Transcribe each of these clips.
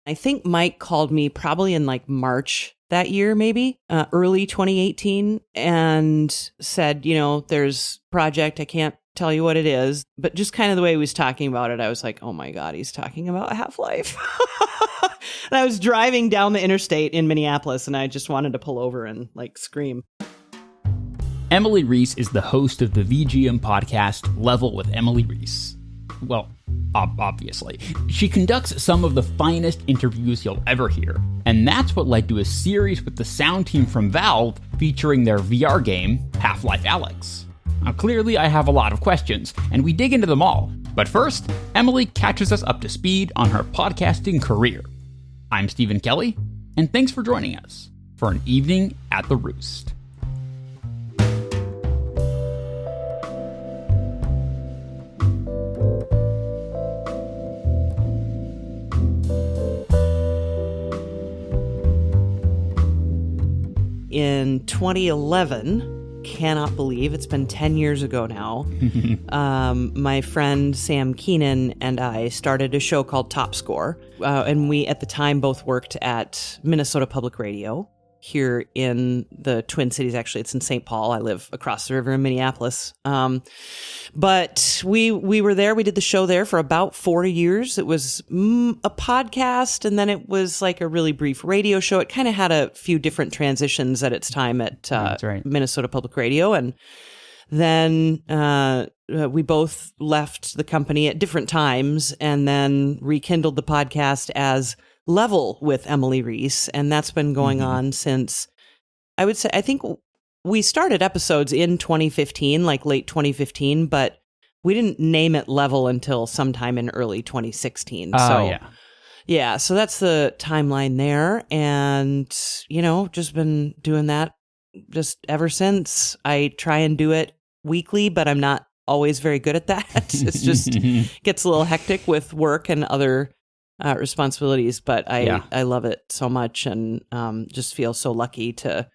I think Mike called me probably in like March that year, maybe early 2018, and said, there's a project. I can't tell you what it is, but just kind of the way he was talking about it, I was like, oh my God, he's talking about Half-Life. And I was driving down the interstate in Minneapolis, and I just wanted to pull over and like scream. Emily Reese is the host of the VGM podcast Level with Emily Reese. Well, obviously. She conducts some of the finest interviews you'll ever hear, and that's what led to a series with the sound team from Valve featuring their VR game, Half-Life Alyx. Now, clearly, I have a lot of questions, and we dig into them all. But first, Emily catches us up to speed on her podcasting career. I'm Stephen Kelly, and thanks for joining us for an evening at the Roost. In 2011, cannot believe it's been 10 years ago now, my friend Sam Keenan and I started a show called Top Score. And we, at the time, both worked at Minnesota Public Radio here in the Twin Cities. Actually, it's in St. Paul. I live across the river in Minneapolis. But we were there. We did the show there for about 4 years. It was a podcast, and then it was like a really brief radio show. It kind of had a few different transitions at its time at That's right. Minnesota Public Radio. And then we both left the company at different times and then rekindled the podcast as Level with Emily Reese. And that's been going on since, I would say, I think we started episodes in 2015, like late 2015, but we didn't name it Level until sometime in early 2016. Yeah, so that's the timeline there. And, just been doing that just ever since. I try and do it weekly, but I'm not always very good at that. It's just gets a little hectic with work and other responsibilities, but I love it so much, and just feel so lucky to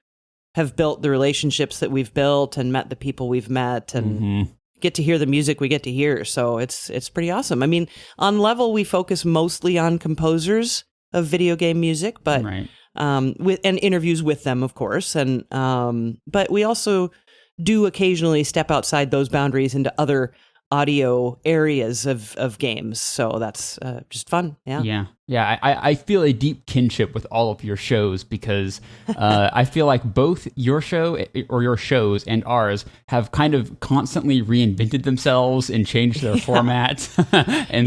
have built the relationships that we've built and met the people we've met and get to hear the music we get to hear. So it's pretty awesome. I mean, on Level, we focus mostly on composers of video game music, but with and interviews with them, of course. And but we also do occasionally step outside those boundaries into other audio areas of games. So that's just fun. Yeah. I feel a deep kinship with all of your shows because I feel like both your show or your shows and ours have kind of constantly reinvented themselves and changed their format. And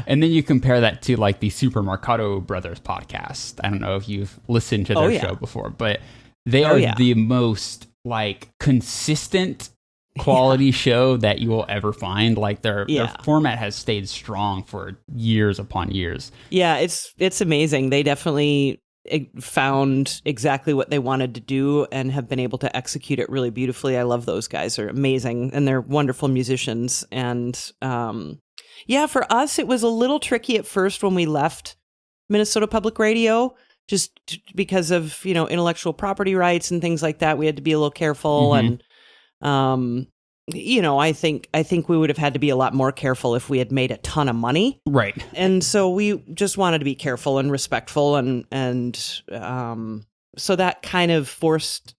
then you compare that to like the Super Mercado Brothers podcast. I don't know if you've listened to their show before, but they are the most like consistent quality show that you will ever find. Like their format has stayed strong for years upon years. Yeah, it's amazing. They definitely found exactly what they wanted to do and have been able to execute it really beautifully. I love those guys. They're amazing and they're wonderful musicians. And for us, it was a little tricky at first when we left Minnesota Public Radio, just because of, intellectual property rights and things like that. We had to be a little careful and I think we would have had to be a lot more careful if we had made a ton of money. Right. And so we just wanted to be careful and respectful and so that kind of forced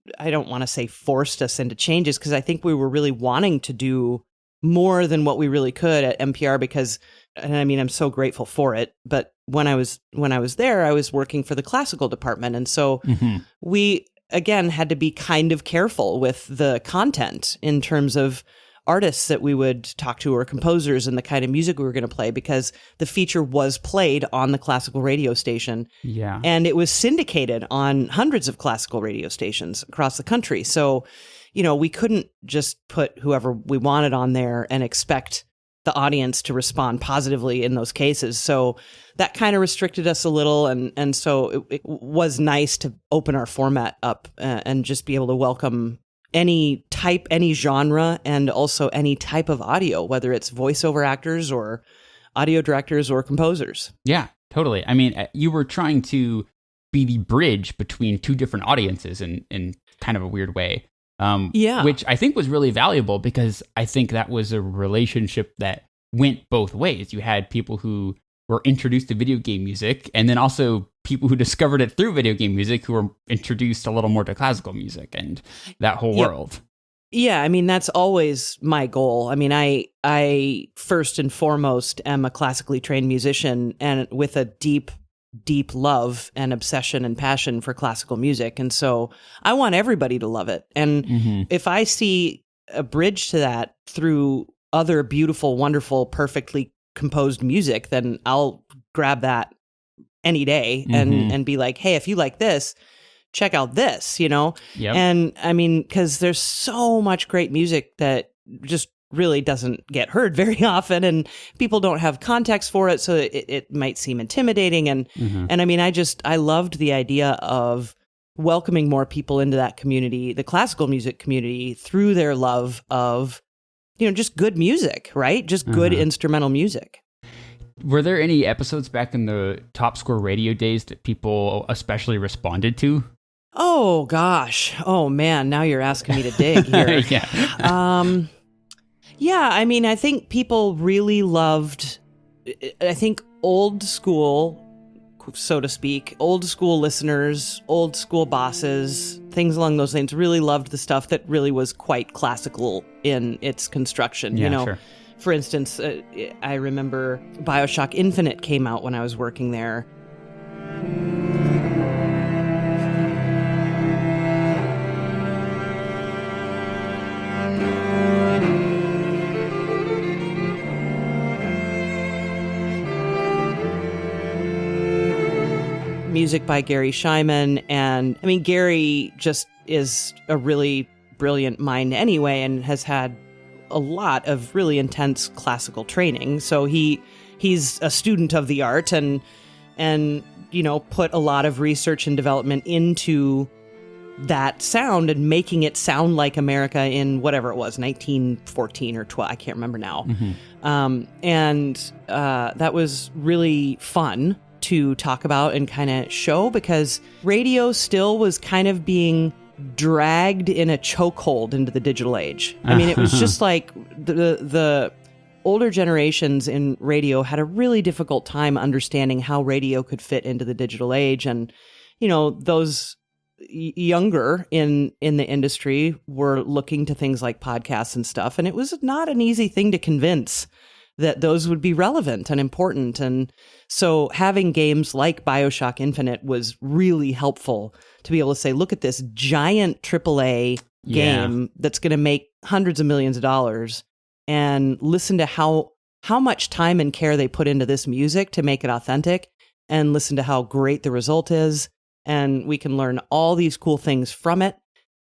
us into changes, because I think we were really wanting to do more than what we really could at NPR because, and I mean, I'm so grateful for it, but when I was there, I was working for the classical department. And so we again had to be kind of careful with the content in terms of artists that we would talk to or composers and the kind of music we were going to play, because the feature was played on the classical radio station. Yeah. And it was syndicated on hundreds of classical radio stations across the country. So, we couldn't just put whoever we wanted on there and expect the audience to respond positively in those cases. So that kind of restricted us a little. And so it was nice to open our format up and just be able to welcome any type, any genre, and also any type of audio, whether it's voiceover actors or audio directors or composers. Yeah, totally. I mean, you were trying to be the bridge between two different audiences in kind of a weird way. Which I think was really valuable, because I think that was a relationship that went both ways. You had people who were introduced to video game music, and then also people who discovered it through video game music who were introduced a little more to classical music and that whole world. Yeah, I mean, that's always my goal. I mean, I first and foremost am a classically trained musician and with a deep love and obsession and passion for classical music. And so I want everybody to love it. And if I see a bridge to that through other beautiful, wonderful, perfectly composed music, then I'll grab that any day and be like, hey, if you like this, check out this, you know? Yep. And I mean, because there's so much great music that just really doesn't get heard very often, and people don't have context for it, so it might seem intimidating. And I mean, I loved the idea of welcoming more people into that community, the classical music community, through their love of, you know, just good music, right? Just good instrumental music. Were there any episodes back in the Top Score radio days that people especially responded to? Oh, gosh. Oh, man. Now you're asking me to dig here. Yeah, I mean, I think people really loved, I think old school, so to speak, old school listeners, old school bosses, things along those lines really loved the stuff that really was quite classical in its construction. Yeah, you know, sure. For instance, I remember BioShock Infinite came out when I was working there. Music by Gary Scheiman. And I mean, Gary just is a really brilliant mind anyway, and has had a lot of really intense classical training. So he's a student of the art and you know, put a lot of research and development into that sound and making it sound like America in whatever it was, 1914 or 12, I can't remember now. That was really fun to talk about and kind of show, because radio still was kind of being dragged in a chokehold into the digital age. I mean, it was just like the older generations in radio had a really difficult time understanding how radio could fit into the digital age. And, you know, those younger in the industry were looking to things like podcasts and stuff. And it was not an easy thing to convince that those would be relevant and important. And so having games like BioShock Infinite was really helpful to be able to say, look at this giant AAA game that's going to make hundreds of millions of dollars, and listen to how much time and care they put into this music to make it authentic, and listen to how great the result is. And we can learn all these cool things from it.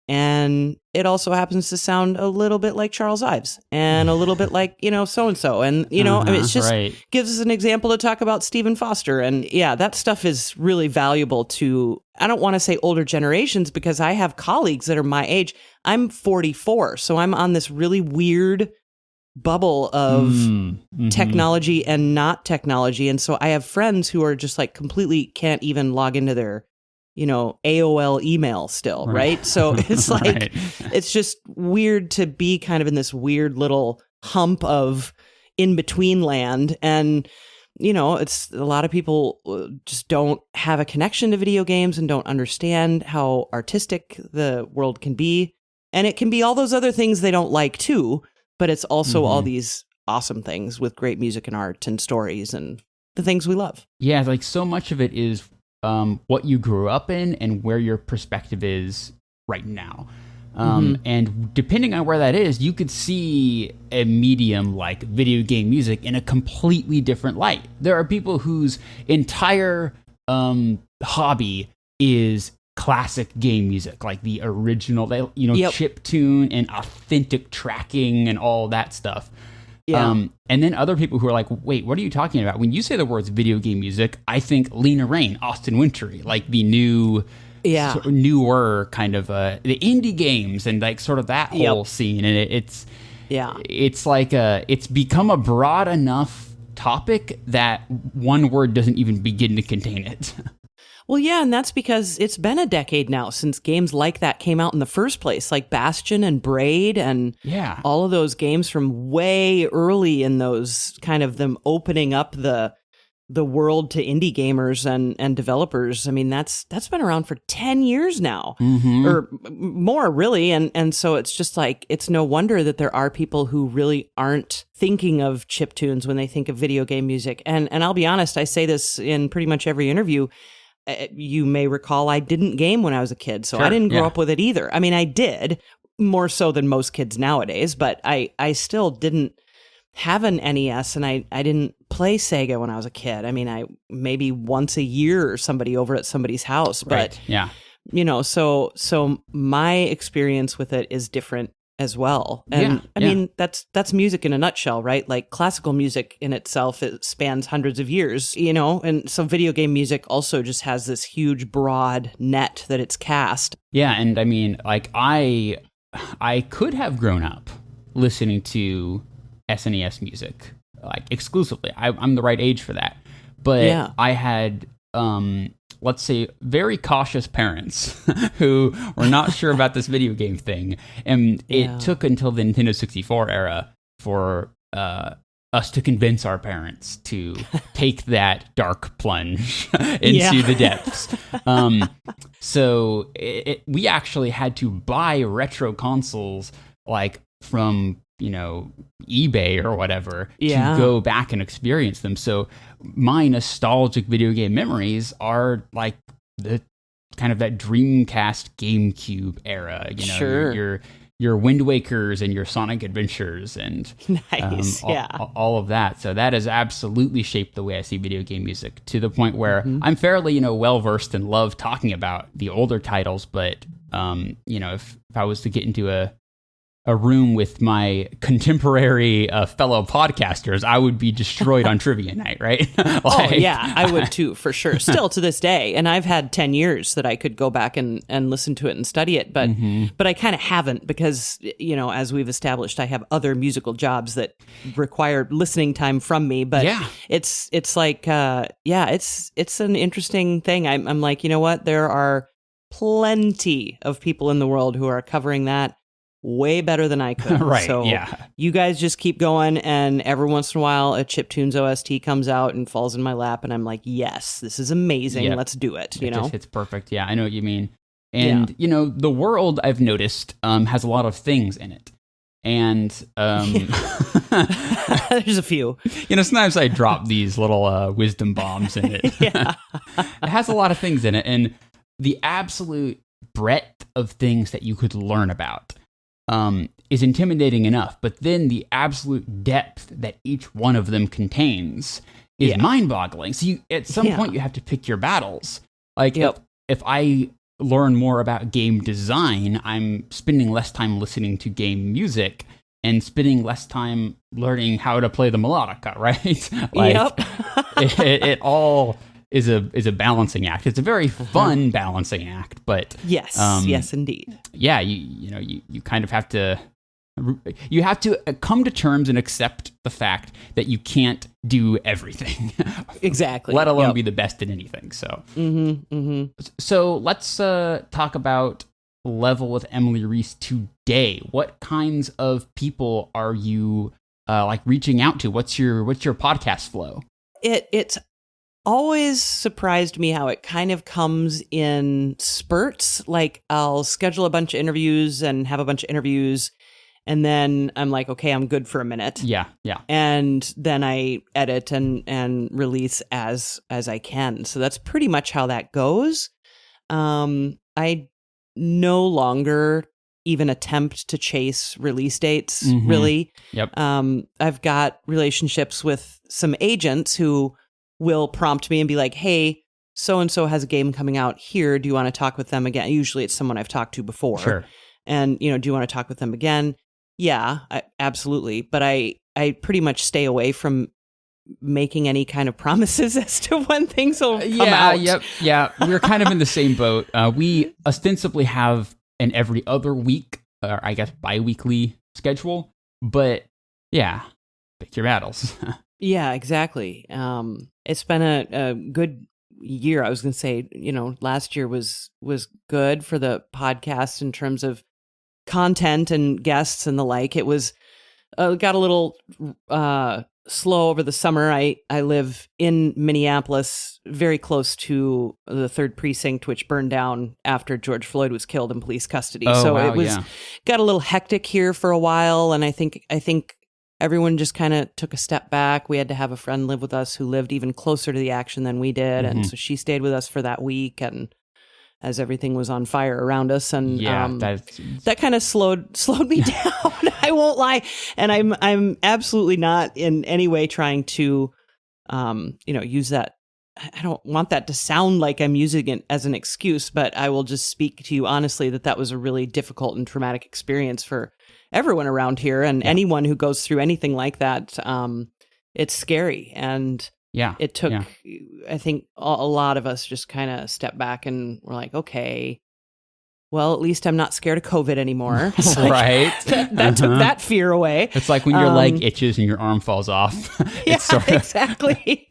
And it also happens to sound a little bit like Charles Ives and a little bit like, you know, so-and-so. And, you know, I mean, it's just gives us an example to talk about Stephen Foster. And yeah, that stuff is really valuable to, I don't want to say older generations, because I have colleagues that are my age. I'm 44. So I'm on this really weird bubble of technology and not technology. And so I have friends who are just like completely can't even log into their, you know, AOL email still, right? So it's like, it's just weird to be kind of in this weird little hump of in-between land. And, you know, it's a lot of people just don't have a connection to video games and don't understand how artistic the world can be. And it can be all those other things they don't like too, but it's also all these awesome things with great music and art and stories and the things we love. Yeah, like so much of it is what you grew up in and where your perspective is right now. And depending on where that is, you could see a medium like video game music in a completely different light. There are people whose entire hobby is classic game music, like the original, you know, chip tune and authentic tracking and all that stuff. And then other people who are like, wait, what are you talking about? When you say the words video game music, I think Lena Raine, Austin Wintory, like the new, sort of newer kind of the indie games and like sort of that whole scene. And it's like it's become a broad enough topic that one word doesn't even begin to contain it. Well, yeah, and that's because it's been a decade now since games like that came out in the first place, like Bastion and Braid and all of those games from way early in those kind of them opening up the the world to indie gamers and developers. I mean, that's been around for 10 years now, or more, really. And so it's just like, it's no wonder that there are people who really aren't thinking of chiptunes when they think of video game music. And I'll be honest, I say this in pretty much every interview. You may recall I didn't game when I was a kid, so I didn't grow up with it either. I mean, I did, more so than most kids nowadays, but I still didn't have an NES, and I didn't play Sega when I was a kid. I mean, I maybe once a year or somebody over at somebody's house, but you know, so my experience with it is different as well. And I mean, that's music in a nutshell, right? Like classical music in itself, it spans hundreds of years, you know, and so video game music also just has this huge broad net that it's cast. Yeah, and I mean, like I could have grown up listening to SNES music, like exclusively. I'm the right age for that. But I had let's say, very cautious parents who were not sure about this video game thing. And it took until the Nintendo 64 era for us to convince our parents to take that dark plunge into the depths. So we actually had to buy retro consoles like from, you know, eBay or whatever to go back and experience them. So my nostalgic video game memories are like the kind of that Dreamcast GameCube era, you know, your Wind Wakers and your Sonic Adventures and all of that. So that has absolutely shaped the way I see video game music, to the point where I'm fairly, you know, well versed and love talking about the older titles. But you know, if I was to get into a room with my contemporary fellow podcasters, I would be destroyed on trivia night, right? I would too, for sure. Still to this day. And I've had 10 years that I could go back and listen to it and study it, but I kind of haven't, because, you know, as we've established, I have other musical jobs that require listening time from me. But it's like, it's an interesting thing. I'm like, you know what? There are plenty of people in the world who are covering that way better than I could. Right. So you guys just keep going, and every once in a while a Chiptunes OST comes out and falls in my lap, and I'm like, yes, this is amazing. Let's do it. You know, it's perfect. Yeah, I know what you mean. And you know, the world, I've noticed, has a lot of things in it. And there's a few. You know, sometimes I drop these little wisdom bombs in it. It has a lot of things in it, and the absolute breadth of things that you could learn about is intimidating enough, but then the absolute depth that each one of them contains is mind-boggling. So at some point you have to pick your battles. Like if I learn more about game design, I'm spending less time listening to game music and spending less time learning how to play the melodica, right? It all is a balancing act. It's a very fun balancing act, but yes, indeed. Yeah, you kind of have to come to terms and accept the fact that you can't do everything. Exactly. Let alone be the best in anything. So, so let's talk about Level with Emily Reese today. What kinds of people are you like reaching out to? What's your podcast flow? It's always surprised me how it kind of comes in spurts. Like, I'll schedule a bunch of interviews and have a bunch of interviews, and then I'm like, okay, I'm good for a minute. Yeah. And then I edit and release as I can. So that's pretty much how that goes. I no longer even attempt to chase release dates, really. I've got relationships with some agents who will prompt me and be like, hey, so-and-so has a game coming out here. Do you want to talk with them again? Usually it's someone I've talked to before. Sure. And, you know, do you want to talk with them again? Yeah, absolutely. But I pretty much stay away from making any kind of promises as to when things will come out. Yeah. We're kind of in the same boat. We ostensibly have an every other week, or I guess bi-weekly schedule. But yeah, pick your battles. Yeah, exactly. It's been a good year. I was going to say, you know, last year was good for the podcast in terms of content and guests and the like. It was got a little slow over the summer. I live in Minneapolis, very close to the 3rd precinct, which burned down after George Floyd was killed in police custody. Oh, so wow, it was yeah. got a little hectic here for a while, and I think everyone just kind of took a step back. We had to have a friend live with us who lived even closer to the action than we did, and so she stayed with us for that week, and as everything was on fire around us, and that kind of slowed me down. I won't lie, and I'm absolutely not in any way trying to, use that. I don't want that to sound like I'm using it as an excuse, but I will just speak to you honestly that was a really difficult and traumatic experience for everyone around here, and anyone who goes through anything like that. It's scary, and it took, I think, a lot of us just kind of stepped back and were like, okay, well, at least I'm not scared of COVID anymore. Right. That took that fear away. It's like when your leg itches and your arm falls off. Exactly.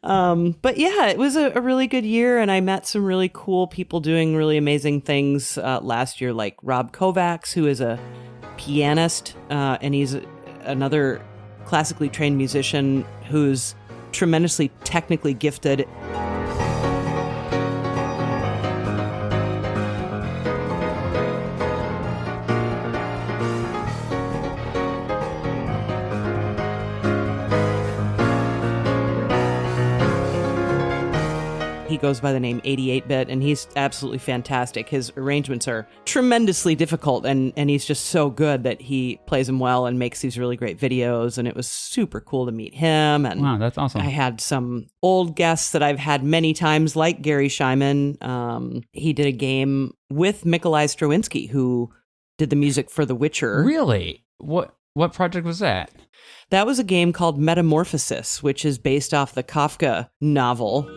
But yeah, it was a really good year, and I met some really cool people doing really amazing things last year, like Rob Kovacs, who is a pianist, and he's another classically trained musician who's tremendously technically gifted. He goes by the name 88-Bit, and he's absolutely fantastic. His arrangements are tremendously difficult, and he's just so good that he plays them well and makes these really great videos, and it was super cool to meet him. And wow, that's awesome. I had some old guests that I've had many times, like Gary Scheinman. He did a game with Mikolaj Strawinski, who did the music for The Witcher. Really? What project was that? That was a game called Metamorphosis, which is based off the Kafka novel.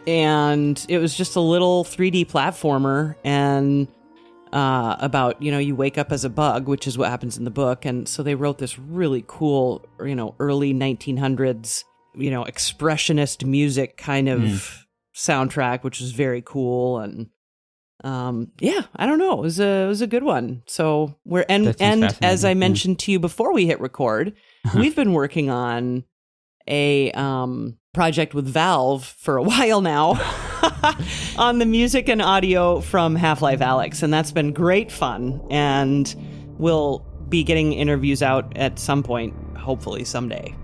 And it was just a little 3D platformer, and about, you wake up as a bug, which is what happens in the book. And so they wrote this really cool, early 1900s, expressionist music kind of soundtrack, which was very cool. And I don't know, it was a good one. So and as I mentioned to you before we hit record, we've been working on a project with Valve for a while now on the music and audio from Half-Life Alyx, and that's been great fun, and we'll be getting interviews out at some point, hopefully someday,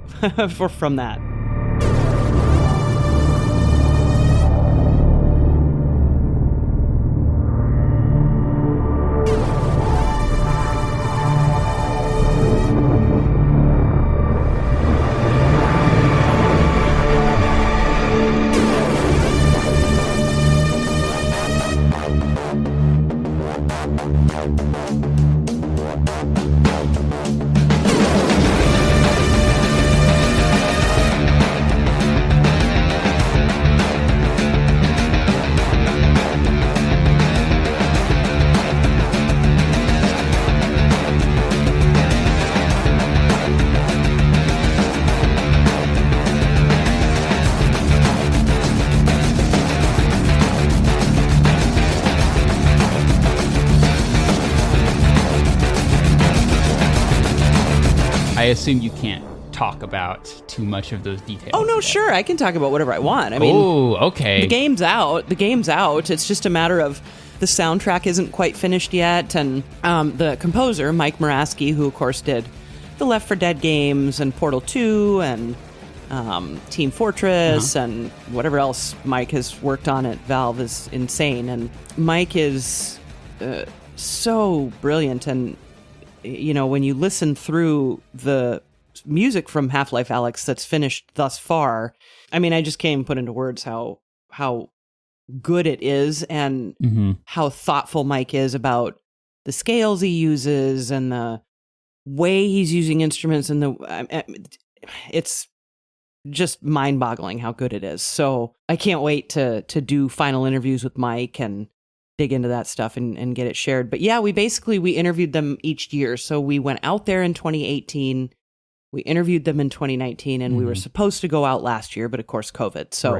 from that. I assume you can't talk about too much of those details. Oh, no, sure. I can talk about whatever I want. I mean, okay. The game's out. It's just a matter of the soundtrack isn't quite finished yet. And the composer, Mike Moraski, who, of course, did the Left 4 Dead games and Portal 2 and Team Fortress and whatever else Mike has worked on at Valve is insane. And Mike is so brilliant, and when you listen through the music from Half-Life Alyx that's finished thus far, I mean, I just can't even put into words how good it is, and how thoughtful Mike is about the scales he uses and the way he's using instruments and it's just mind-boggling how good it is. So I can't wait to do final interviews with Mike and dig into that stuff and get it shared. But yeah, we interviewed them each year. So we went out there in 2018. We interviewed them in 2019, and we were supposed to go out last year, but of course COVID. So,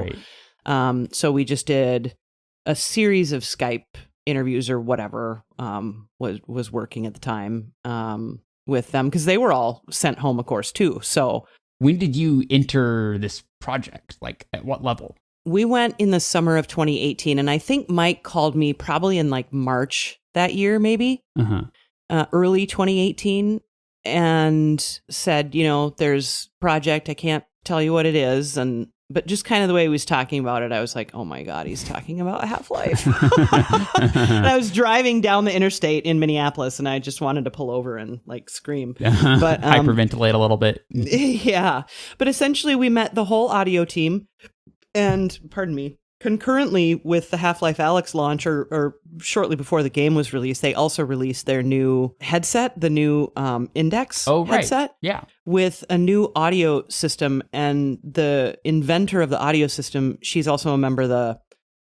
Right. So we just did a series of Skype interviews or whatever was working at the time with them, because they were all sent home, of course, too. So When did you enter this project? Like, at what level? we went in the summer of 2018, and I think Mike called me probably in like March that year, maybe early 2018, and said, there's project. I can't tell you what it is, but just kind of the way he was talking about it, I was like, oh my God, he's talking about Half-Life. And I was driving down the interstate in Minneapolis, and I just wanted to pull over and like scream. But hyperventilate a little bit. Yeah. But essentially we met the whole audio team, and concurrently with the Half-Life Alyx launch, or shortly before the game was released, they also released their new headset, the new Index headset. Yeah. With a new audio system. And the inventor of the audio system, she's also a member of the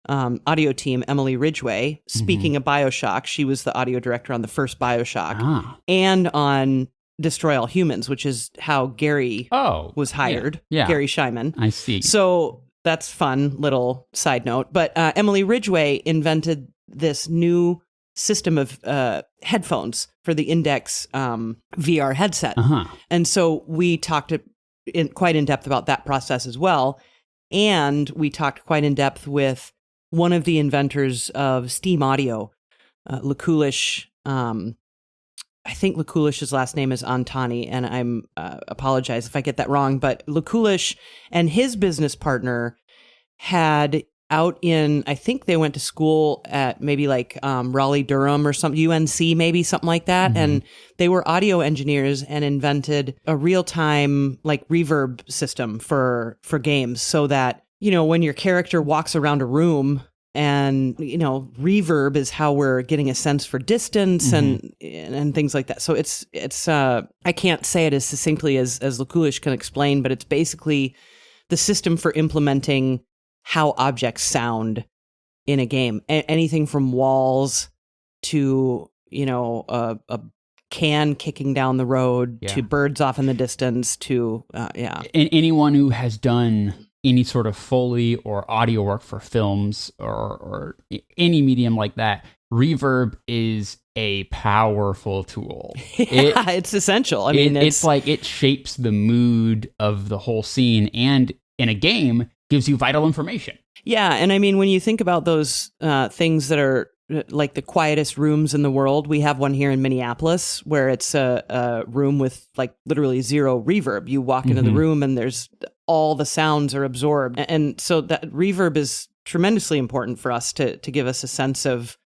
audio team, Emily Ridgway. Speaking of BioShock, she was the audio director on the first BioShock and on Destroy All Humans, which is how Gary was hired. Yeah. Gary Scheinman. I see. So that's fun little side note. But Emily Ridgway invented this new system of headphones for the Index VR headset. And so we talked quite in depth about that process as well. And we talked quite in depth with one of the inventors of Steam Audio, Lukulish. I think Lukulish's last name is Antani, and I'm apologize if I get that wrong, but Lukulish and his business partner had out in, I think they went to school at maybe like Raleigh-Durham or something, UNC maybe, something like that. And they were audio engineers and invented a real-time like reverb system for games, so that, when your character walks around a room, and, reverb is how we're getting a sense for distance and things like that. So it's I can't say it as succinctly as Lukulish can explain, but it's basically the system for implementing how objects sound in a game. Anything from walls to, a can kicking down the road to birds off in the distance to, And anyone who has done any sort of Foley or audio work for films or any medium like that, reverb is a powerful tool. It's essential. I mean, it's like it shapes the mood of the whole scene, and in a game gives you vital information. Yeah, and I mean, when you think about those things that are like the quietest rooms in the world, we have one here in Minneapolis where it's a room with like literally zero reverb. You walk into the room and there's all the sounds are absorbed. And so that reverb is tremendously important for us to give us a sense of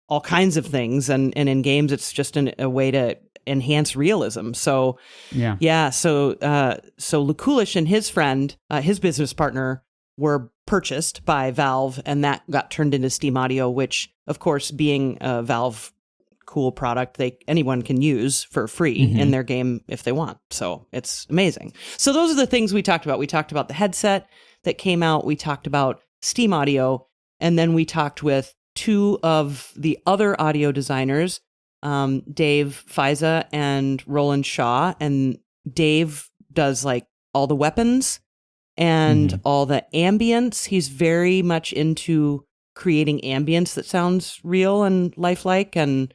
all kinds of things. And in games, it's just a way to enhance realism. So, So Lukulish and his friend, his business partner, were purchased by Valve, and that got turned into Steam Audio, which, of course, being a Valve cool product, anyone can use for free in their game if they want. So it's amazing. So those are the things we talked about. We talked about the headset that came out. We talked about Steam Audio, and then we talked with two of the other audio designers, Dave Fiza and Roland Shaw. And Dave does like all the weapons and all the ambience. He's very much into creating ambience that sounds real and lifelike. And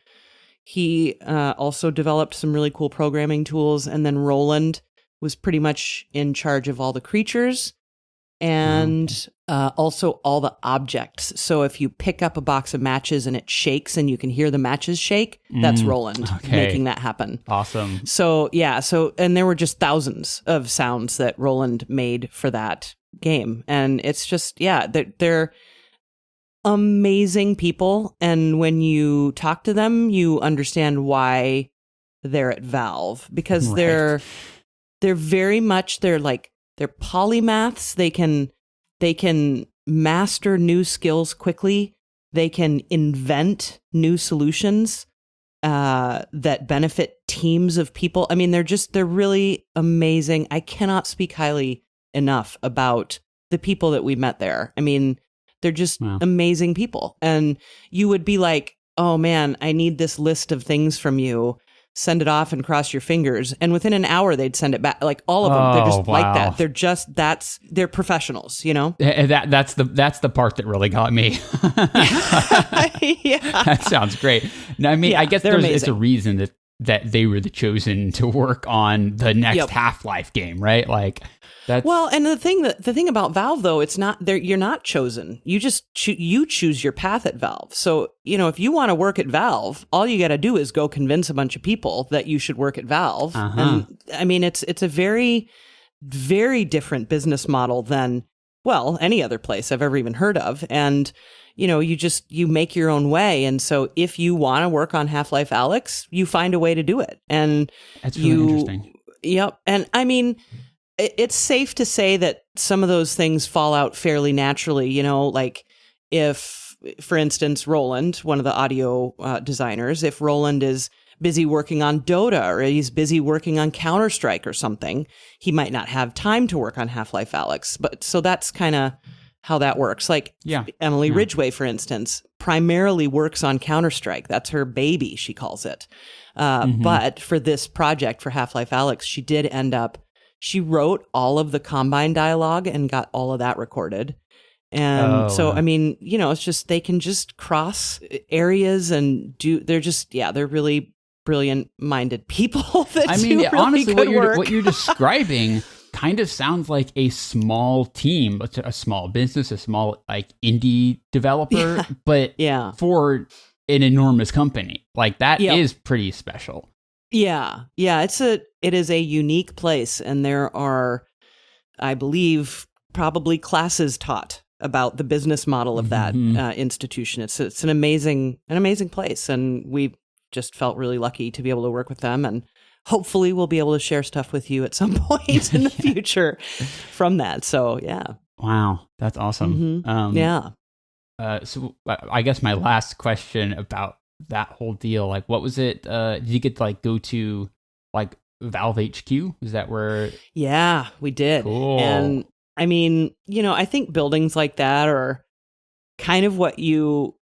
he also developed some really cool programming tools. And then Roland was pretty much in charge of all the creatures and also all the objects. So if you pick up a box of matches and it shakes and you can hear the matches shake, that's Roland making that happen. Awesome. So and there were just thousands of sounds that Roland made for that game. And it's just, they're amazing people. And when you talk to them, you understand why they're at Valve, because they're very much, they're polymaths. They can master new skills quickly. They can invent new solutions that benefit teams of people. I mean, they're really amazing. I cannot speak highly enough about the people that we met there. I mean, they're just amazing people. And you would be like, oh man, I need this list of things from you. Send it off and cross your fingers. And within an hour, they'd send it back. Like all of them. They're just like that. They're just, they're professionals, you know? That's the part that really got me. Yeah. That sounds great. No, I mean, I guess it's a reason that they were the chosen to work on the next Half-Life game, right? Like that's well, and the thing about Valve though, it's not there. You're not chosen. You just you choose your path at Valve. So if you want to work at Valve, all you got to do is go convince a bunch of people that you should work at Valve. And I mean, it's a very, very different business model than any other place I've ever even heard of. And you make your own way. And so if you want to work on Half-Life Alyx, you find a way to do it. And that's really interesting. Yep. And I mean, it's safe to say that some of those things fall out fairly naturally, like if, for instance, Roland, one of the audio designers, if Roland is busy working on Dota or he's busy working on Counter-Strike or something, he might not have time to work on Half-Life Alyx. But so that's kind of how that works. Like Emily Ridgway, for instance, primarily works on Counter-Strike. That's her baby, she calls it. But for this project, for Half-Life Alyx, she did end up, she wrote all of the Combine dialogue and got all of that recorded. And I mean, it's just, they can just cross areas and they're really brilliant minded people that do really honestly, good work. What you're describing kind of sounds like a small team, a small business, a small like indie developer, but for an enormous company. Like that is pretty special. Yeah. It is a unique place, and there are, I believe, probably classes taught about the business model of that institution. It's an amazing place, and we just felt really lucky to be able to work with them, and hopefully we'll be able to share stuff with you at some point in the future from that. So yeah. Wow, that's awesome. So I guess my last question about that whole deal, like what was it? Did you get to like go to like Valve HQ? Is that where? Yeah, we did. Cool. And I mean, I think buildings like that are kind of what you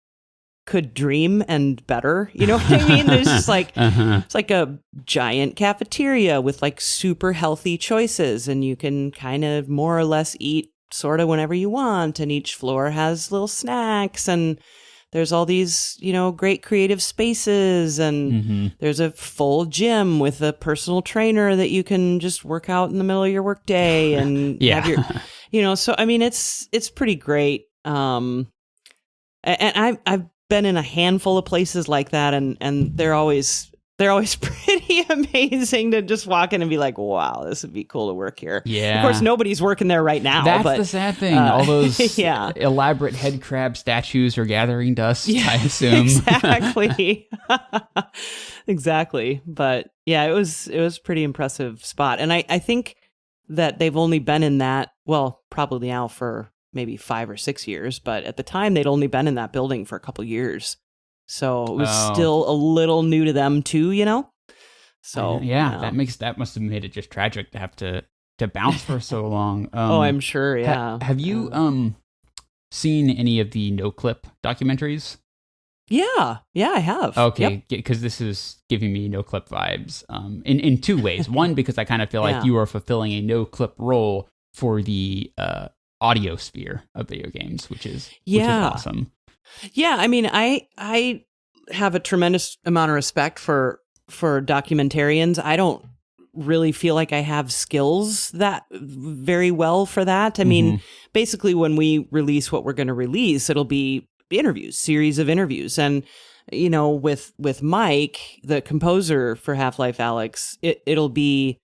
could dream and better. You know what I mean? There's just like, it's like a giant cafeteria with like super healthy choices, and you can kind of more or less eat sort of whenever you want. And each floor has little snacks, and there's all these, great creative spaces, and there's a full gym with a personal trainer that you can just work out in the middle of your workday and have your, so I mean, it's pretty great. And I've been in a handful of places like that, and they're always pretty amazing to just walk in and be like, wow, this would be cool to work here. Yeah. Of course, nobody's working there right now. That's but the sad thing. All those elaborate head crab statues are gathering dust, I assume. Exactly. Exactly. But yeah, it was pretty impressive spot. And I think that they've only been in that, well, probably now for maybe 5 or 6 years, but at the time they'd only been in that building for a couple years. So it was still a little new to them too, So that must have made it just tragic to have to bounce for so long. I'm sure. Yeah. Have you seen any of the No Clip documentaries? Yeah, I have. Okay, because this is giving me No Clip vibes. In two ways. One, because I kind of feel like you are fulfilling a No Clip role for the audio sphere of video games, which is awesome. Yeah, I mean, I have a tremendous amount of respect for documentarians. I don't really feel like I have skills that very well for that. I mean, basically when we release what we're going to release, it'll be series of interviews. And, with Mike, the composer for Half-Life Alyx, it'll be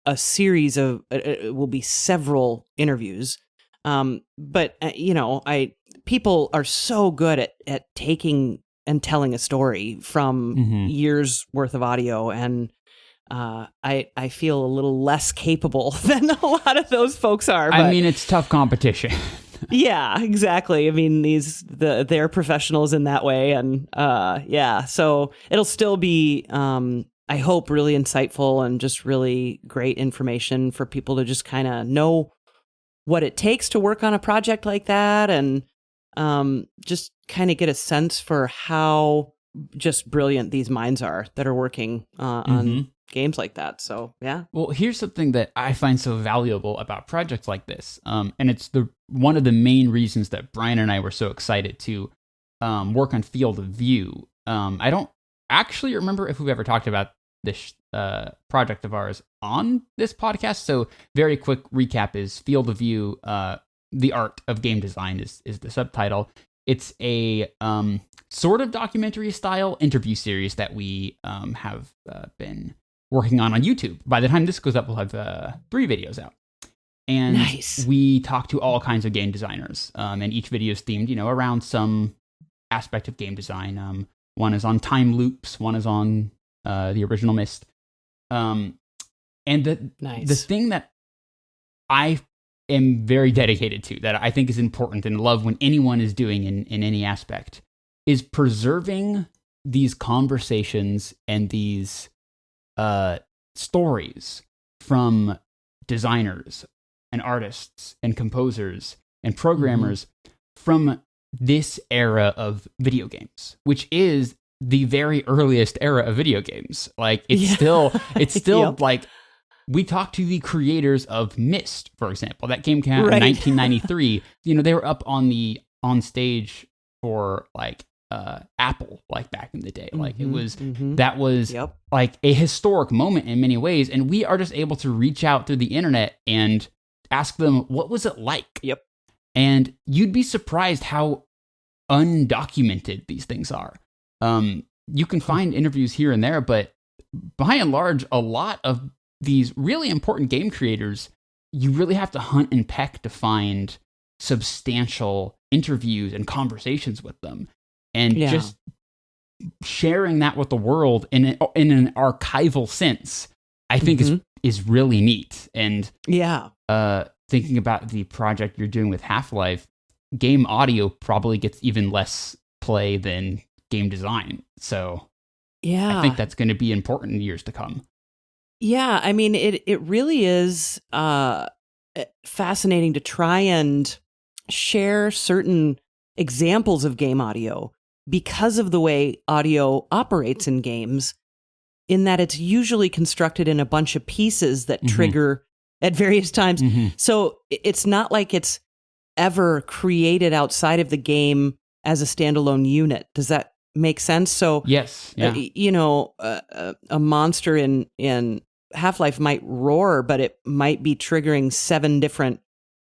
a series of, it will be several interviews. But people are so good at taking and telling a story from years worth of audio, and I feel a little less capable than a lot of those folks are. But, I mean, it's tough competition. Yeah, exactly. I mean, they're professionals in that way, and so it'll still be. I hope, really insightful and just really great information for people to just kind of know what it takes to work on a project like that, and just kind of get a sense for how just brilliant these minds are that are working on games like that. So, yeah. Well, here's something that I find so valuable about projects like this. And it's one of the main reasons that Brian and I were so excited to work on Field of View. I don't actually remember if we've ever talked about this project of ours on this podcast. So very quick recap is Field of View, The Art of Game Design is the subtitle. It's a sort of documentary style interview series that we have been working on YouTube. By the time this goes up, we'll have 3 videos out. And we talk to all kinds of game designers. And each video is themed, around some aspect of game design. One is on time loops. One is on the original Myst. And the thing that I am very dedicated to, that I think is important and love when anyone is doing in any aspect, is preserving these conversations and these stories from designers and artists and composers and programmers from this era of video games, which is the very earliest era of video games. Like it's still like, we talked to the creators of Myst, for example. That game came out in 1993. They were up on stage for like Apple, like back in the day. Like it was that was like a historic moment in many ways, and we are just able to reach out through the internet and ask them, what was it like? And you'd be surprised how undocumented these things are. You can find interviews here and there, but by and large, a lot of these really important game creators, you really have to hunt and peck to find substantial interviews and conversations with them. And just sharing that with the world in an archival sense, I think is really neat. And thinking about the project you're doing with Half-Life, game audio probably gets even less play than game design. So I think that's going to be important in years to come. Yeah, I mean, it really is fascinating to try and share certain examples of game audio because of the way audio operates in games, in that it's usually constructed in a bunch of pieces that trigger at various times. So it's not like it's ever created outside of the game as a standalone unit. Does that make sense? So yes, a monster in Half-Life might roar, but it might be triggering 7 different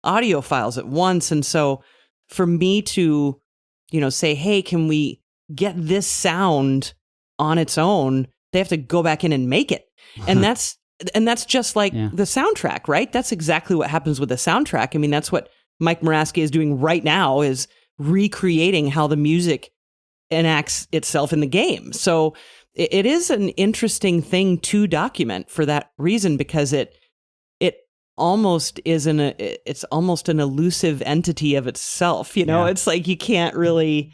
audio files at once. And so for me to, say, hey, can we get this sound on its own? They have to go back in and make it. And that's just like the soundtrack, right? That's exactly what happens with the soundtrack. I mean, that's what Mike Moraski is doing right now, is recreating how the music enacts itself in the game. So it is an interesting thing to document for that reason, because it almost it's almost an elusive entity of itself. It's like you can't really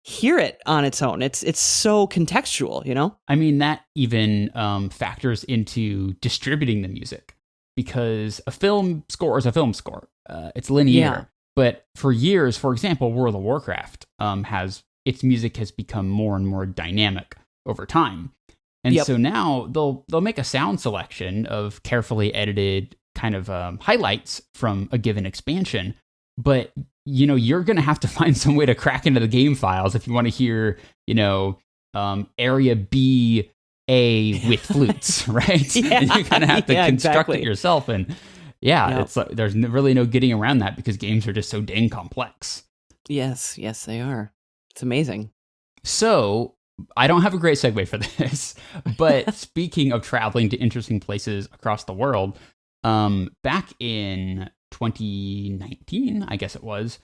hear it on its own. It's so contextual. I mean, that even factors into distributing the music, because a film score is a film score. It's linear. But for years, for example, World of Warcraft its music has become more and more dynamic over time. And so now they'll make a sound selection of carefully edited kind of highlights from a given expansion. But, you're going to have to find some way to crack into the game files if you want to hear, area B, A with flutes, right? And you kind of have to construct it yourself. And it's like, there's really no getting around that, because games are just so dang complex. Yes, they are. It's amazing. So I don't have a great segue for this, but speaking of traveling to interesting places across the world, back in 2019, I guess it was,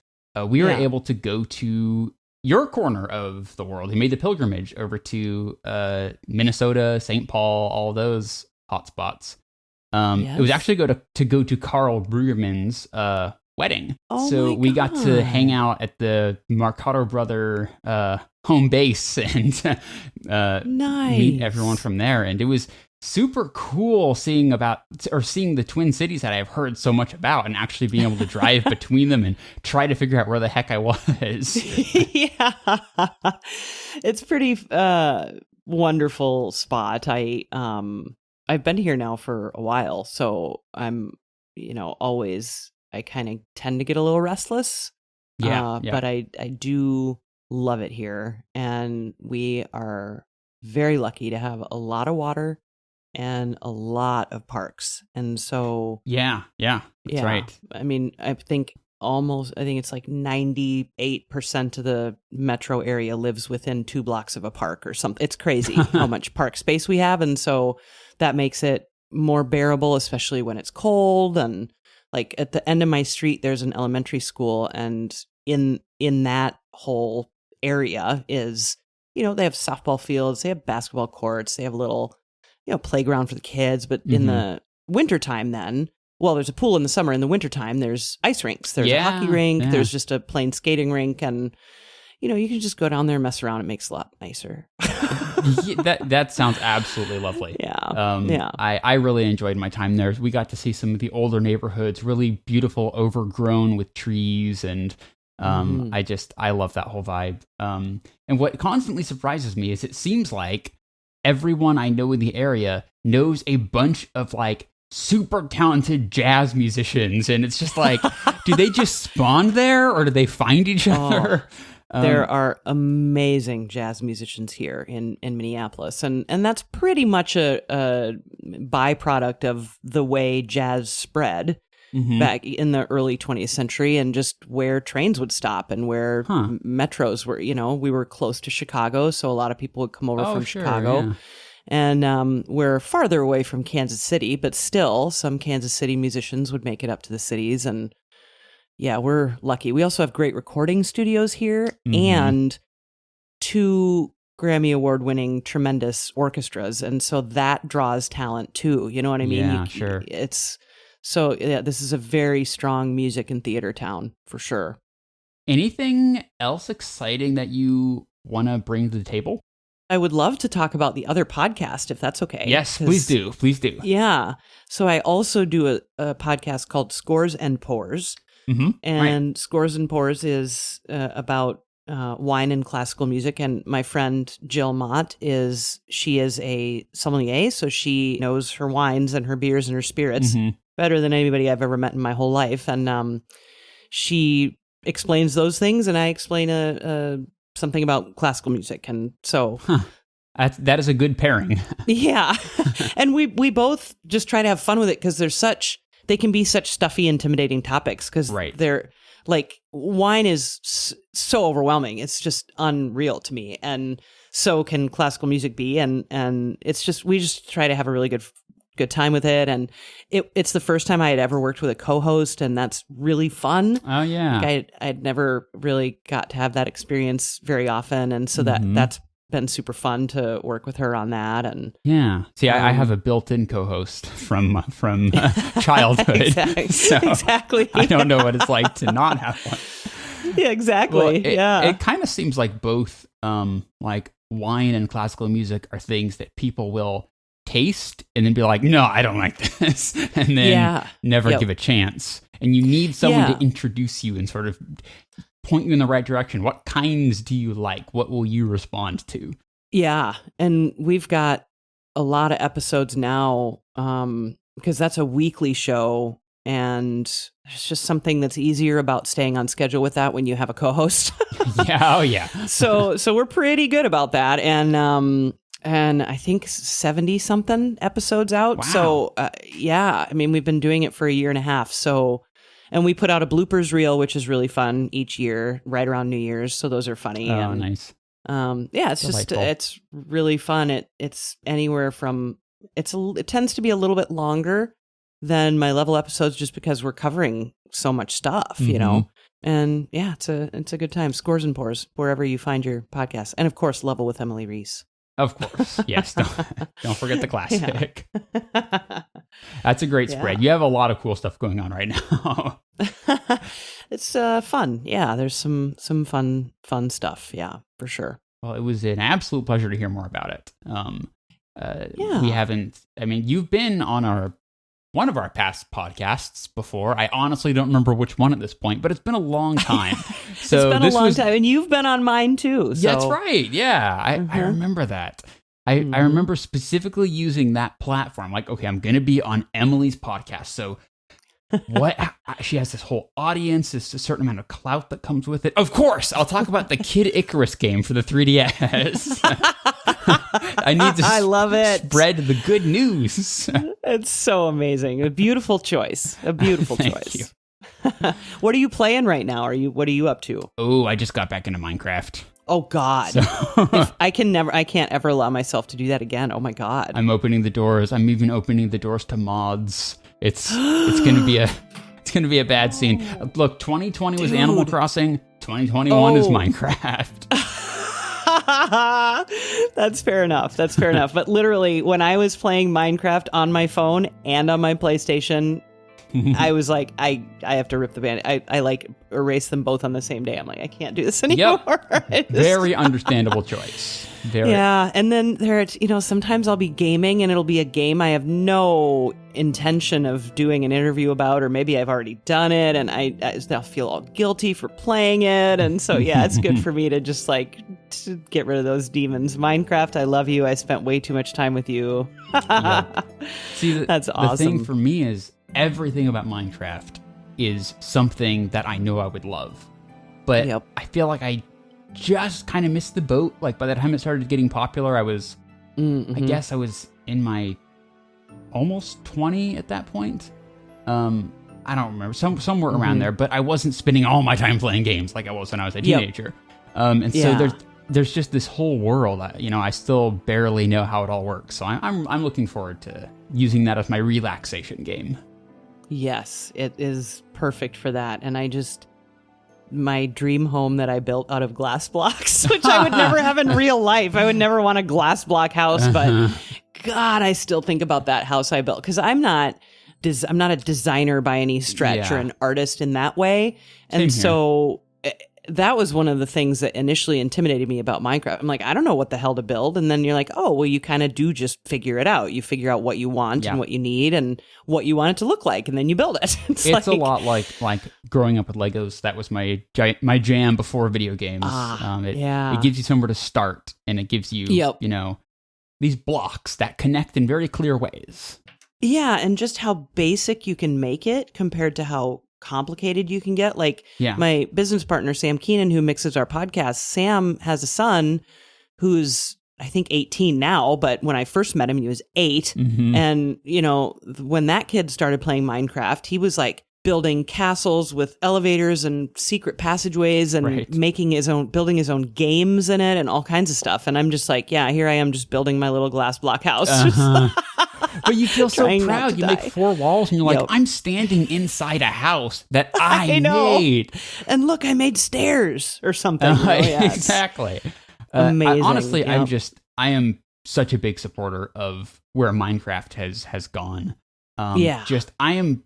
we were able to go to your corner of the world. We made the pilgrimage over to Minnesota, St. Paul, all those hotspots. It was actually to go to Carl Brueggemann's wedding. Oh, so we got to hang out at the Mercado Brother home base and meet everyone Nice. from there. And it was super cool seeing the Twin Cities that I've heard so much about, and actually being able to drive between them and try to figure out where the heck I was. Yeah. It's pretty wonderful spot. I've been here now for a while, so I'm, always I kind of tend to get a little restless. Yeah. But I do love it here, and we are very lucky to have a lot of water and a lot of parks. And so Yeah, that's right. I mean, I think it's like 98% of the metro area lives within 2 blocks of a park or something. It's crazy how much park space we have. And so that makes it more bearable, especially when it's cold. And like at the end of my street, there's an elementary school. And in that whole area is, they have softball fields, they have basketball courts, they have a little, playground for the kids. But in the wintertime then, well, there's a pool in the summer. In the wintertime, there's ice rinks. There's a hockey rink. Yeah. There's just a plain skating rink. And, you can just go down there and mess around. It makes it a lot nicer. That sounds absolutely lovely. Yeah. I really enjoyed my time there. We got to see some of the older neighborhoods, really beautiful, overgrown with trees. And I love that whole vibe. And what constantly surprises me is it seems like everyone I know in the area knows a bunch of like super talented jazz musicians, and it's just like, do they just spawn there, or do they find each other? There are amazing jazz musicians here in Minneapolis, and that's pretty much a byproduct of the way jazz spread back in the early 20th century, and just where trains would stop and where metros were. We were close to Chicago, so a lot of people would come over from Chicago. Yeah. And we're farther away from Kansas City, but still some Kansas City musicians would make it up to the cities. And yeah, we're lucky. We also have great recording studios here and 2 Grammy Award winning tremendous orchestras. And so that draws talent too. You know what I mean? Yeah, sure. This is a very strong music and theater town for sure. Anything else exciting that you want to bring to the table? I would love to talk about the other podcast, if that's okay. Yes, please do. Please do. Yeah. So I also do a podcast called Scores and Pours. And Scores and Pours is about wine and classical music. And my friend Jill Mott she is a sommelier. So she knows her wines and her beers and her spirits better than anybody I've ever met in my whole life. And she explains those things, and I explain something about classical music. And so that is a good pairing. Yeah. And we both just try to have fun with it, because they can be such stuffy, intimidating topics, because they're like, wine is so overwhelming. It's just unreal to me. And so can classical music be. And it's just, we just try to have a really good time with it. And it's the first time I had ever worked with a co-host, and that's really fun. Oh yeah. I'd never really got to have that experience very often. And so that's been super fun to work with her on that. And yeah, see, I have a built-in co-host from childhood. Exactly. I don't know what it's like to not have one. Yeah, exactly. Well, it kind of seems like both like wine and classical music are things that people will taste and then be like, no, I don't like this, and then never give a chance. And you need someone to introduce you and sort of point you in the right direction. What kinds do you like? What will you respond to? Yeah. And we've got a lot of episodes now, because that's a weekly show, and there's just something that's easier about staying on schedule with that when you have a co-host. Yeah. Oh yeah. So we're pretty good about that. And I think 70 something episodes out. Wow. So I mean, we've been doing it for a year and a half. So, and we put out a bloopers reel, which is really fun each year, right around New Year's. So those are funny. Oh, nice. It's Delightful. it's really fun. It's anywhere from, it tends to be a little bit longer than my level episodes, just because we're covering so much stuff, you know? And yeah, it's a good time. Scores and Pours, wherever you find your podcast. And of course, Level with Emily Reese. Of course. Yes. Don't forget the classic. Yeah. That's a great spread. You have a lot of cool stuff going on right now. It's fun. Yeah, there's some fun stuff. Yeah, for sure. Well, it was an absolute pleasure to hear more about it. We haven't. I mean, you've been on one of our past podcasts before. I honestly don't remember which one at this point, but it's been a long time. So it's been a long time, and you've been on mine too. So. That's right. Yeah, I remember that. I remember specifically using that platform. Like, okay, I'm going to be on Emily's podcast. So what? She has this whole audience, this a certain amount of clout that comes with it. Of course, I'll talk about the Kid Icarus game for the 3DS. I need to I love it. Spread the good news. It's so amazing. A beautiful choice. A beautiful Thank choice. What are you playing right now? What are you up to? Oh, I just got back into Minecraft. Oh God. I can't ever allow myself to do that again. Oh my God. I'm opening the doors. I'm even opening the doors to mods. It's going to be a bad scene. Look, 2020 was Animal Crossing. 2021 is Minecraft. That's fair enough. But literally, when I was playing Minecraft on my phone and on my PlayStation, I was like, I have to rip the band. I like erase them both on the same day. I'm like, I can't do this anymore. Yep. Very understandable choice. Yeah. And then sometimes I'll be gaming and it'll be a game I have no intention of doing an interview about, or maybe I've already done it and I'll feel all guilty for playing it. And so, yeah, it's good for me to just to get rid of those demons. Minecraft, I love you. I spent way too much time with you. Yep. See, that's awesome. The thing for me is, everything about Minecraft is something that I know I would love. But I feel like I just kind of missed the boat. Like, by the time it started getting popular, I guess I was in my almost 20 at that point. I don't remember, somewhere around there, but I wasn't spending all my time playing games like I was when I was a teenager. So there's just this whole world. I still barely know how it all works. So I'm looking forward to using that as my relaxation game. Yes, it is perfect for that. And my dream home that I built out of glass blocks, which I would never have in real life. I would never want a glass block house, but God, I still think about that house I built, because I'm not a designer by any stretch or an artist in that way. And so that was one of the things that initially intimidated me about Minecraft. I'm like, I don't know what the hell to build. And then you're like, oh, well, you kind of do just figure it out. You figure out what you want and what you need and what you want it to look like, and then you build it. It's a lot like growing up with Legos. That was my jam before video games. It gives you somewhere to start, and it gives you, these blocks that connect in very clear ways. Yeah, and just how basic you can make it compared to how complicated you can get. My business partner, Sam Keenan, who mixes our podcast, Sam has a son who's, I think, 18 now, but when I first met him, he was 8. And, when that kid started playing Minecraft, he was building castles with elevators and secret passageways and building his own games in it and all kinds of stuff. And I'm just like, yeah, here I am just building my little glass block house. But you feel so proud. You make 4 walls and you're like, I'm standing inside a house that I made. And look, I made stairs or something. Exactly. Amazing. Honestly, I am such a big supporter of where Minecraft has gone. I am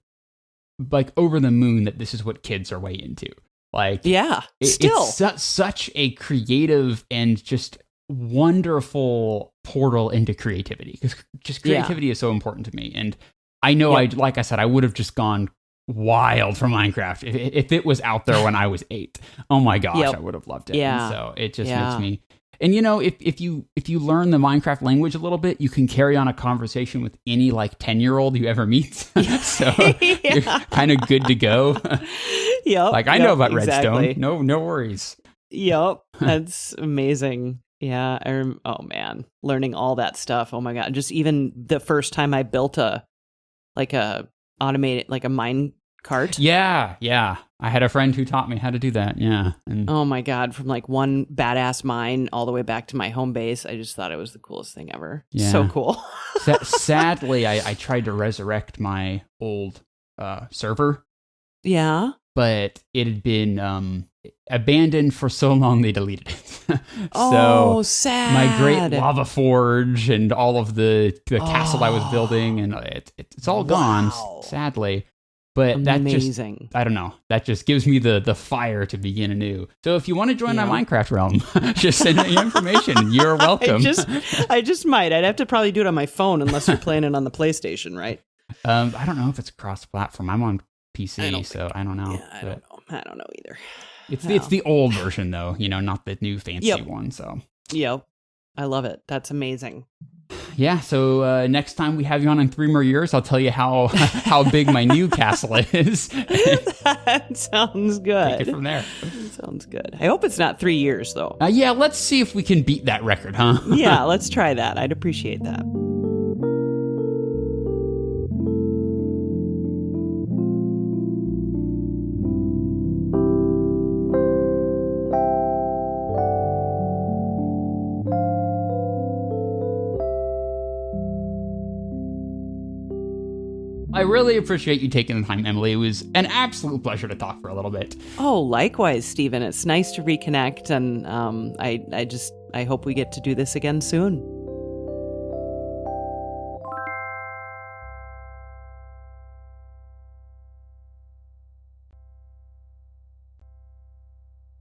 over the moon that this is what kids are way into. It's such a creative and just wonderful portal into creativity, because just creativity is so important to me. And I know like I said, I would have just gone wild for Minecraft if it was out there when I was 8. Oh my gosh, I would have loved it. And so it just makes me. And if you learn the Minecraft language a little bit, you can carry on a conversation with any 10-year-old you ever meet. So you're kind of good to go. I know about Redstone. No worries. Yep, that's amazing. Yeah, oh man, learning all that stuff. Oh my God, just even the first time I built a automated a mine cart. Yeah. I had a friend who taught me how to do that. Yeah. And oh my God, from one badass mine all the way back to my home base. I just thought it was the coolest thing ever. Yeah. So cool. Sadly, I tried to resurrect my old server. Yeah. But it had been abandoned for so long they deleted it. So sad. My great lava forge and all of the castle I was building, and it's all gone, sadly. But amazing. I don't know. That just gives me the fire to begin anew. So if you want to join our Minecraft realm, just send me information. You're welcome. I just might. I'd have to probably do it on my phone unless you're playing it on the PlayStation, right? I don't know if it's cross-platform. I'm on PC, so I don't know. Yeah, I don't know either. It's the old version though, not the new fancy one. So yep, I love it. That's amazing. Yeah. So next time we have you on in 3 more years, I'll tell you how big my new castle is. That sounds good. Take it from there. Sounds good. I hope it's not 3 years though. Yeah. Let's see if we can beat that record, huh? Yeah. Let's try that. I'd appreciate that. I really appreciate you taking the time, Emily. It was an absolute pleasure to talk for a little bit. Oh, likewise, Stephen. It's nice to reconnect, and I hope we get to do this again soon.